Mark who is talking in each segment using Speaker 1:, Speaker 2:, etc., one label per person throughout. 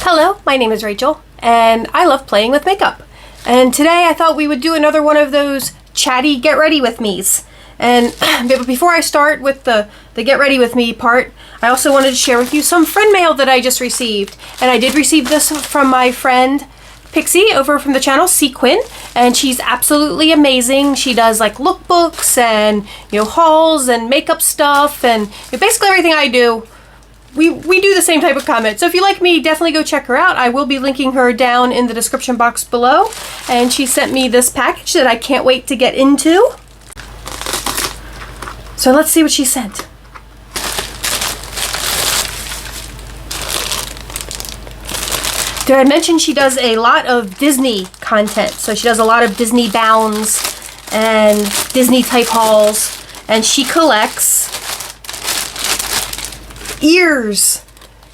Speaker 1: Hello, my name is Rachel, and I love playing with makeup. And today I thought we would do another one of those chatty get ready with me's. And before I start with the get ready with me part, I also wanted to share with you some friend mail that I just received. And I did receive this from my friend Pixie over from the channel Seakwin, and she's absolutely amazing. She does like lookbooks and hauls and makeup stuff and basically everything I do. We do the same type of comment. So if you like me, definitely go check her out. I will be linking her down in the description box below. And she sent me this package that I can't wait to get into. So let's see what she sent. Did I mention she does a lot of Disney content? So she does a lot of Disney bounds and Disney type hauls. And she collects ears.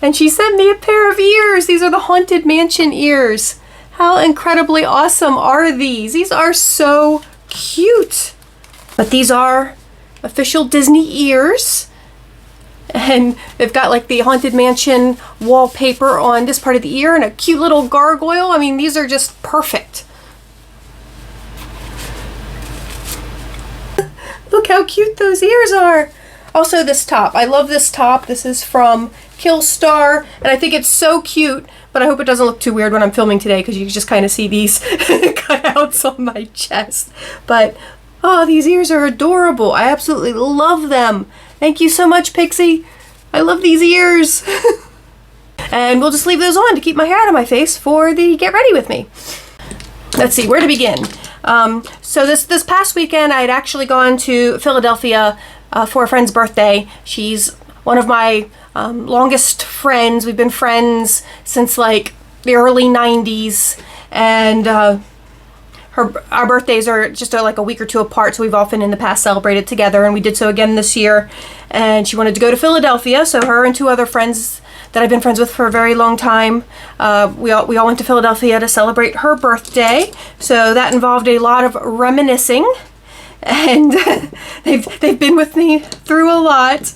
Speaker 1: And she sent me a pair of ears. These are the Haunted Mansion ears. How incredibly awesome are these? These are so cute. But these are official Disney ears. And they've got like the Haunted Mansion wallpaper on this part of the ear and a cute little gargoyle. I mean, these are just perfect. Look how cute those ears are. Also this top. I love this top. This is from Killstar, and I think it's so cute, but I hope it doesn't look too weird when I'm filming today because you can just kind of see these cutouts on my chest. But, oh, these ears are adorable. I absolutely love them. Thank you so much, Pixie. I love these ears. And we'll just leave those on to keep my hair out of my face for the get ready with me. Let's see, where to begin? So this past weekend, I had actually gone to Philadelphia for a friend's birthday. She's one of my longest friends. We've been friends since like the early 90s, and our birthdays are just like a week or two apart, so we've often in the past celebrated together, and we did so again this year. And she wanted to go to Philadelphia, so her and two other friends that I've been friends with for a very long time, we all went to Philadelphia to celebrate her birthday. So that involved a lot of reminiscing, and they've been with me through a lot.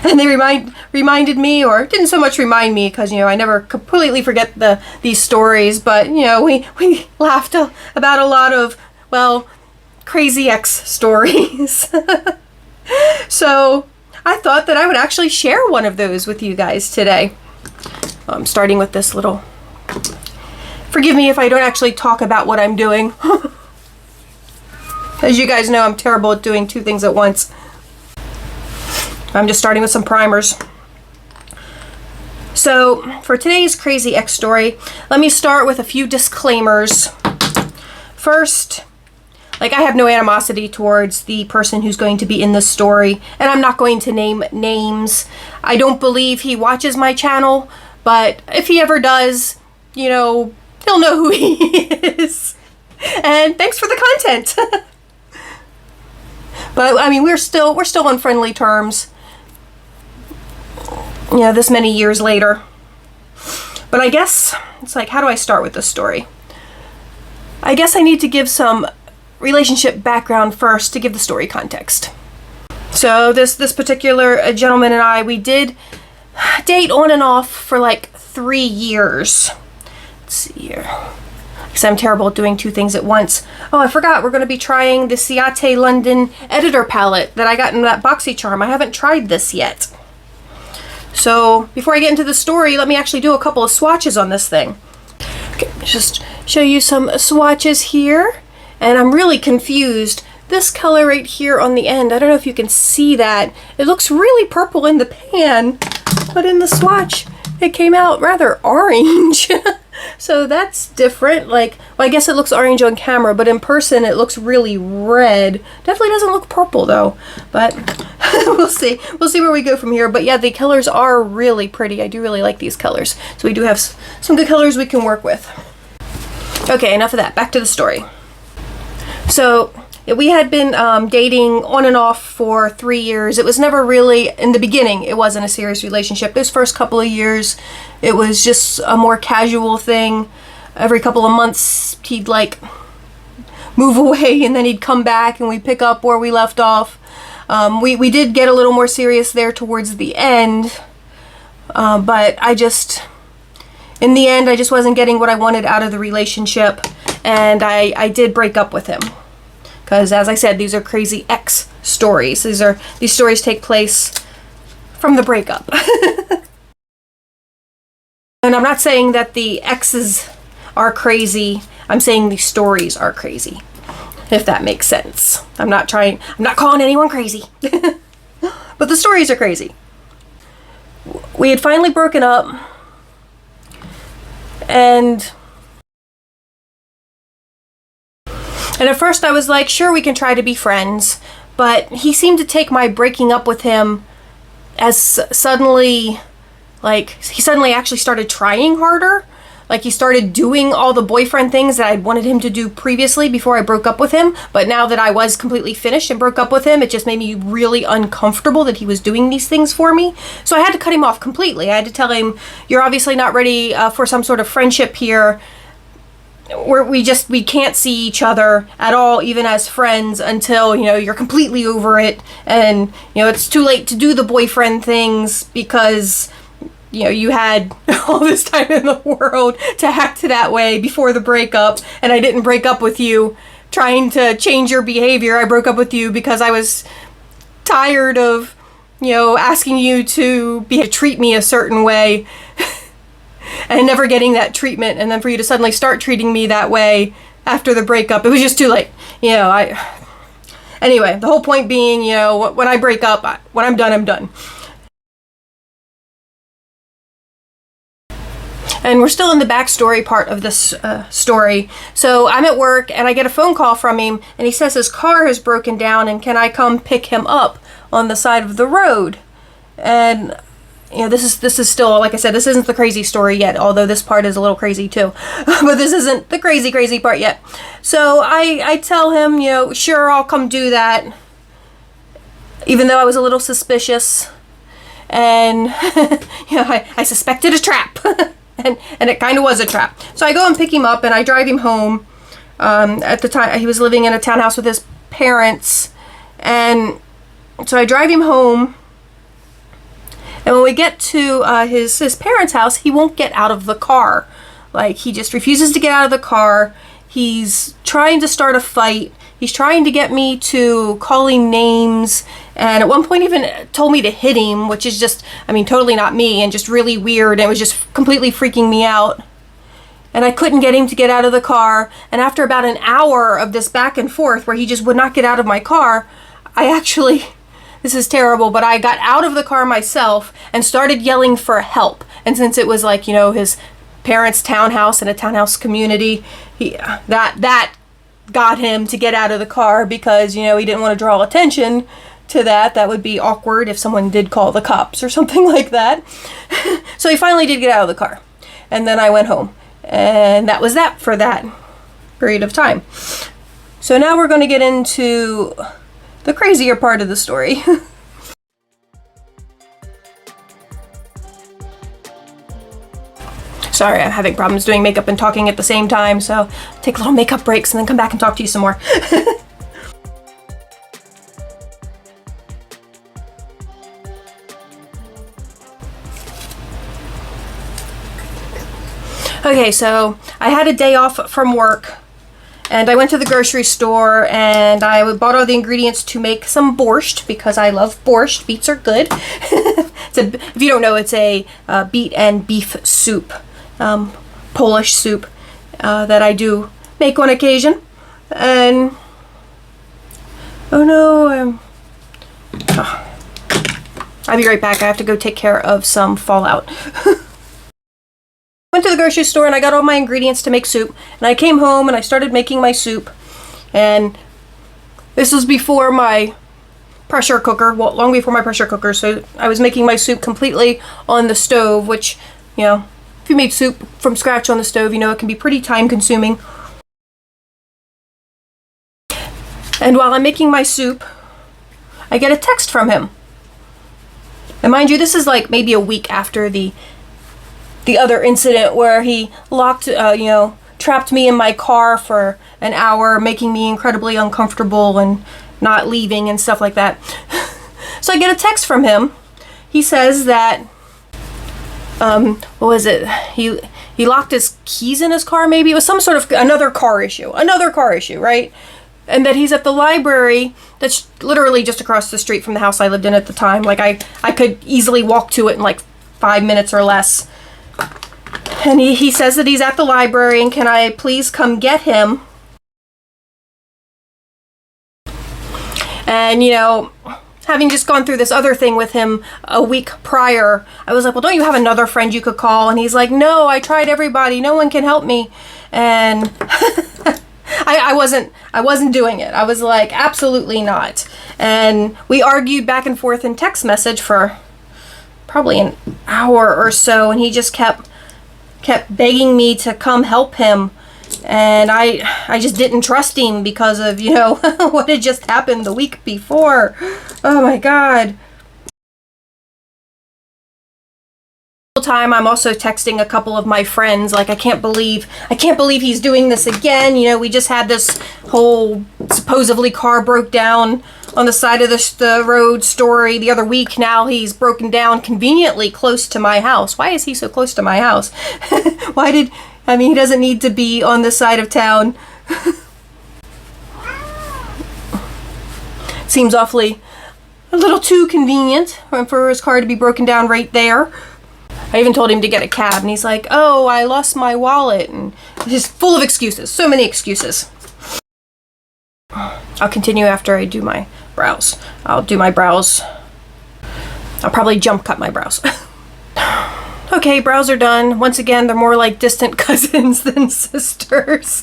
Speaker 1: And they reminded me, or didn't so much remind me, because I never completely forget these stories, but we laughed about a lot of, well, crazy ex stories. So I thought that I would actually share one of those with you guys today. Starting with this little, forgive me if I don't actually talk about what I'm doing. As you guys know, I'm terrible at doing two things at once. I'm just starting with some primers. So for today's crazy ex story, let me start with a few disclaimers. First, like, I have no animosity towards the person who's going to be in this story, and I'm not going to name names. I don't believe he watches my channel, but if he ever does, he'll know who he is. And thanks for the content. But I mean, we're still on friendly terms, this many years later. But I guess it's like, how do I start with this story? I guess I need to give some relationship background first to give the story context. So this particular gentleman and I, we did date on and off for like 3 years. Let's see here, because I'm terrible at doing two things at once. Oh, I forgot, we're going to be trying the Ciate London editor palette that I got in that BoxyCharm. I haven't tried this yet. So before I get into the story, let me actually do a couple of swatches on this thing. Okay, just show you some swatches here. And I'm really confused. This color right here on the end, I don't know if you can see that. It looks really purple in the pan, but in the swatch, it came out rather orange. So that's different. Like, well, I guess it looks orange on camera, but in person it looks really red. Definitely doesn't look purple though, but we'll see. We'll see where we go from here. But yeah, the colors are really pretty. I do really like these colors. So we do have some good colors we can work with. Okay, enough of that. Back to the story. So we had been dating on and off for 3 years. It was never really, in the beginning, it wasn't a serious relationship. Those first couple of years, it was just a more casual thing. Every couple of months, he'd like move away and then he'd come back and we'd pick up where we left off. We did get a little more serious there towards the end, but in the end, I just wasn't getting what I wanted out of the relationship, and I did break up with him. Because, as I said, these are crazy ex stories. These stories take place from the breakup. And I'm not saying that the exes are crazy. I'm saying the stories are crazy, if that makes sense. I'm not calling anyone crazy. But the stories are crazy. We had finally broken up, and at first I was like, sure, we can try to be friends, but he seemed to take my breaking up with him as suddenly, like, he suddenly actually started trying harder. Like, he started doing all the boyfriend things that I'd wanted him to do previously before I broke up with him. But now that I was completely finished and broke up with him, it just made me really uncomfortable that he was doing these things for me. So I had to cut him off completely. I had to tell him, you're obviously not ready for some sort of friendship here. We can't see each other at all, even as friends, until, you're completely over it. And, it's too late to do the boyfriend things because you had all this time in the world to act that way before the breakup, and I didn't break up with you trying to change your behavior. I broke up with you because I was tired of, asking you to treat me a certain way and never getting that treatment, and then for you to suddenly start treating me that way after the breakup. It was just too late. Anyway, the whole point being, when I break up, when I'm done, I'm done. And we're still in the backstory part of this story. So I'm at work and I get a phone call from him, and he says his car has broken down and can I come pick him up on the side of the road? And this is still, like I said, this isn't the crazy story yet, although this part is a little crazy too. But this isn't the crazy part yet. So I tell him, sure, I'll come do that, even though I was a little suspicious. And I suspected a trap. And it kind of was a trap. So I go and pick him up and I drive him home. At the time, he was living in a townhouse with his parents. And so I drive him home. And when we get to his parents' house, he won't get out of the car. Like, he just refuses to get out of the car. He's trying to start a fight. He's trying to get me to call him names, and at one point even told me to hit him, which is just, totally not me and just really weird. It was just completely freaking me out. And I couldn't get him to get out of the car, and after about an hour of this back and forth where he just would not get out of my car, this is terrible, but I got out of the car myself and started yelling for help. And since it was like, his parents' townhouse and a townhouse community, that got him to get out of the car because, he didn't want to draw attention to that. That would be awkward if someone did call the cops or something like that. So he finally did get out of the car. And then I went home. And that was that for that period of time. So now we're going to get into the crazier part of the story. Sorry, I'm having problems doing makeup and talking at the same time, so take little makeup breaks and then come back and talk to you some more. Okay, so I had a day off from work, and I went to the grocery store, and I bought all the ingredients to make some borscht, because I love borscht. Beets are good. If you don't know, it's a beet and beef soup. Polish soup that I do make on occasion. And oh no, I'll be right back. I have to go take care of some fallout. Went to the grocery store and I got all my ingredients to make soup, and I came home and I started making my soup. And this was before my pressure cooker, well, long before my pressure cooker, so I was making my soup completely on the stove, which, if you made soup from scratch on the stove, it can be pretty time consuming. And while I'm making my soup, I get a text from him. And mind you, this is like maybe a week after the other incident where he trapped me in my car for an hour, making me incredibly uncomfortable and not leaving and stuff like that. So I get a text from him. He says that what was it? He locked his keys in his car, maybe. It was some sort of another car issue, right? And that he's at the library that's literally just across the street from the house I lived in at the time. Like, I could easily walk to it in like 5 minutes or less. And he says that he's at the library, and can I please come get him? And, you know, having just gone through this other thing with him a week prior, I was like, well, don't you have another friend you could call? And he's like, no, I tried everybody. No one can help me. And I wasn't doing it. I was like, absolutely not. And we argued back and forth in text message for probably an hour or so, and he just kept begging me to come help him. And I just didn't trust him because of, you know, what had just happened the week before. Oh my God. Time I'm also texting a couple of my friends, like, I can't believe he's doing this again. You know, we just had this whole supposedly car broke down on the side of the road story the other week. Now he's broken down conveniently close to my house. Why is he so close to my house? He doesn't need to be on this side of town. Seems awfully a little too convenient for his car to be broken down right there. I even told him to get a cab, and he's like, oh, I lost my wallet, and he's full of excuses. So many excuses. I'll continue after I do my brows. I'll do my brows. I'll probably jump cut my brows. Okay, brows are done. Once again, they're more like distant cousins than sisters.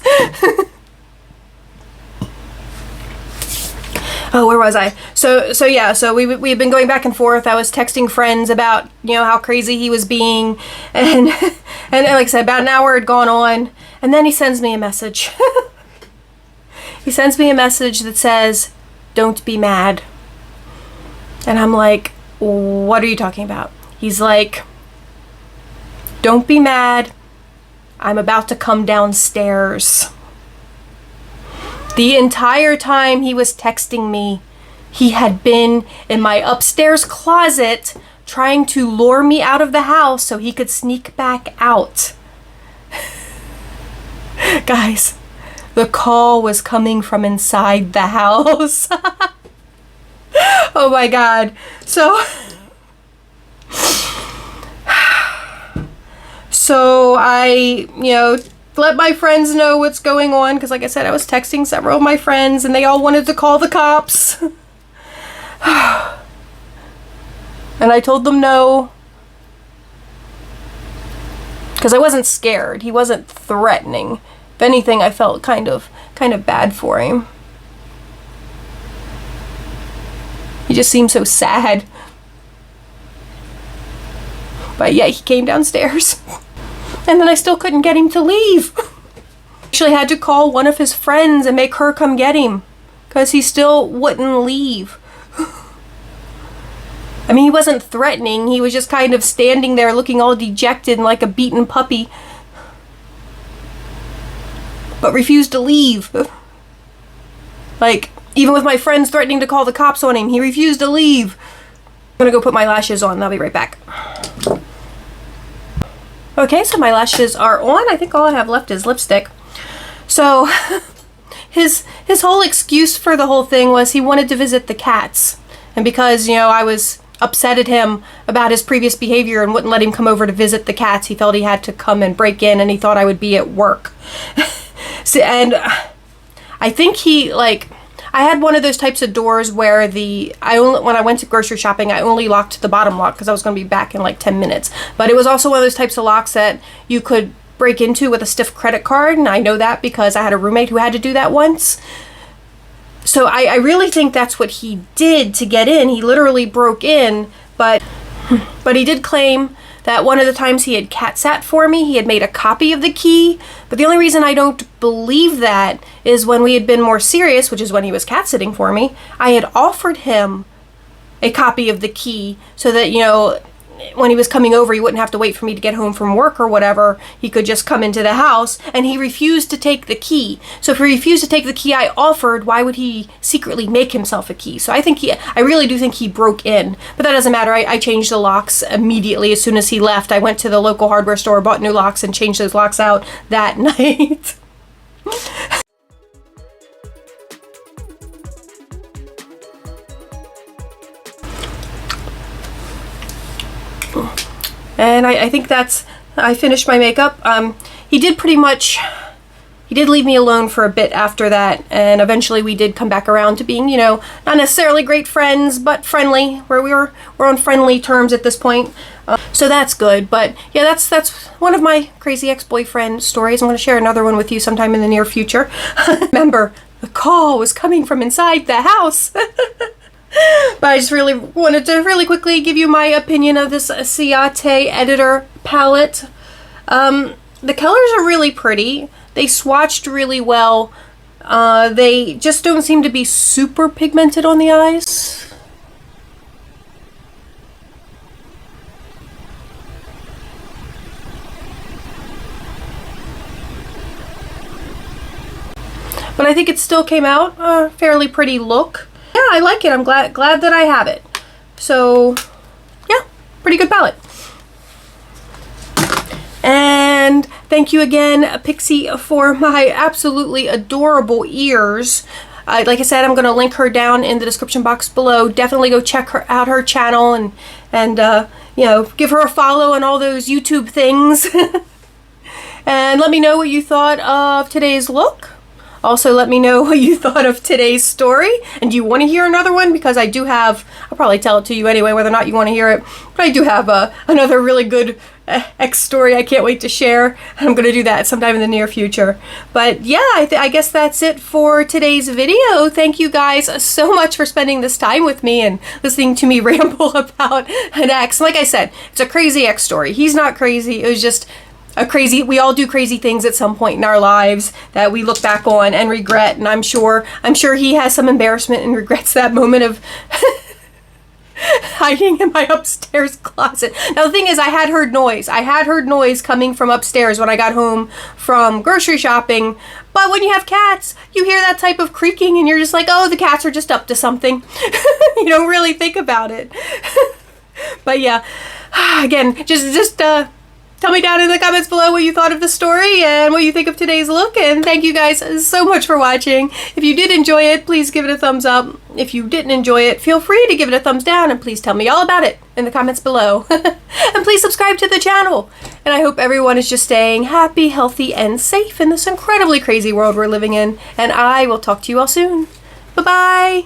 Speaker 1: Oh, where was I? So we've been going back and forth. I was texting friends about, you know, how crazy he was being, and like I said, about an hour had gone on, and then he sends me a message. He sends me a message that says, "Don't be mad." And I'm like, what are you talking about? He's like, "Don't be mad. I'm about to come downstairs." The entire time he was texting me, he had been in my upstairs closet trying to lure me out of the house so he could sneak back out. Guys, the call was coming from inside the house. Oh my God. So I, you know, let my friends know what's going on, because like I said, I was texting several of my friends and they all wanted to call the cops. And I told them no, because I wasn't scared. He wasn't threatening. If anything, I felt kind of bad for him. He just seemed so sad. But yeah, he came downstairs. And then I still couldn't get him to leave. Actually had to call one of his friends and make her come get him, because he still wouldn't leave. I mean, he wasn't threatening. He was just kind of standing there looking all dejected and like a beaten puppy. But refused to leave. Like, even with my friends threatening to call the cops on him, he refused to leave. I'm gonna go put my lashes on and I'll be right back. Okay, so my lashes are on. I think all I have left is lipstick. So his whole excuse for the whole thing was he wanted to visit the cats. And because, you know, I was upset at him about his previous behavior and wouldn't let him come over to visit the cats, he felt he had to come and break in, and he thought I would be at work. So, and I think he, like, I had one of those types of doors where when I went to grocery shopping, I only locked the bottom lock because I was going to be back in like 10 minutes. But it was also one of those types of locks that you could break into with a stiff credit card. And I know that because I had a roommate who had to do that once. So I really think that's what he did to get in. He literally broke in, but he did claim that one of the times he had cat sat for me, he had made a copy of the key. But the only reason I don't believe that is when we had been more serious, which is when he was cat sitting for me, I had offered him a copy of the key so that, you know, when he was coming over, he wouldn't have to wait for me to get home from work or whatever. He could just come into the house, and he refused to take the key. So if he refused to take the key I offered, why would he secretly make himself a key? So I really do think he broke in, but that doesn't matter. I changed the locks immediately as soon as he left. I went to the local hardware store, bought new locks, and changed those locks out that night. And I think I finished my makeup. He did leave me alone for a bit after that, and eventually we did come back around to being, not necessarily great friends, but friendly, where we're on friendly terms at this point. So that's good. But yeah, that's one of my crazy ex-boyfriend stories. I'm going to share another one with you sometime in the near future. Remember, the call was coming from inside the house. But I just really wanted to really quickly give you my opinion of this Ciate editor palette. The colors are really pretty. They swatched really well. They just don't seem to be super pigmented on the eyes. But I think it still came out a fairly pretty look. Yeah, I like it. I'm glad that I have it. So, yeah, pretty good palette. And thank you again, Pixie, for my absolutely adorable ears. Like I said, I'm going to link her down in the description box below. Definitely go check out her channel and give her a follow and all those YouTube things. And let me know what you thought of today's look. Also, let me know what you thought of today's story. And do you want to hear another one? Because I do have, I'll probably tell it to you anyway, whether or not you want to hear it. But I do have another really good X story I can't wait to share. I'm going to do that sometime in the near future. But yeah, I guess that's it for today's video. Thank you guys so much for spending this time with me and listening to me ramble about an ex. Like I said, it's a crazy X story. He's not crazy. It was just we all do crazy things at some point in our lives that we look back on and regret, and I'm sure he has some embarrassment and regrets that moment of hiding in my upstairs closet. Now the thing is, I had heard noise coming from upstairs when I got home from grocery shopping, but when you have cats, you hear that type of creaking and you're just like, oh, the cats are just up to something. You don't really think about it. But yeah, again, just tell me down in the comments below what you thought of the story and what you think of today's look, and thank you guys so much for watching. If you did enjoy it, please give it a thumbs up. If you didn't enjoy it, feel free to give it a thumbs down, and please tell me all about it in the comments below. And please subscribe to the channel. And I hope everyone is just staying happy, healthy, and safe in this incredibly crazy world we're living in, and I will talk to you all soon. Bye-bye.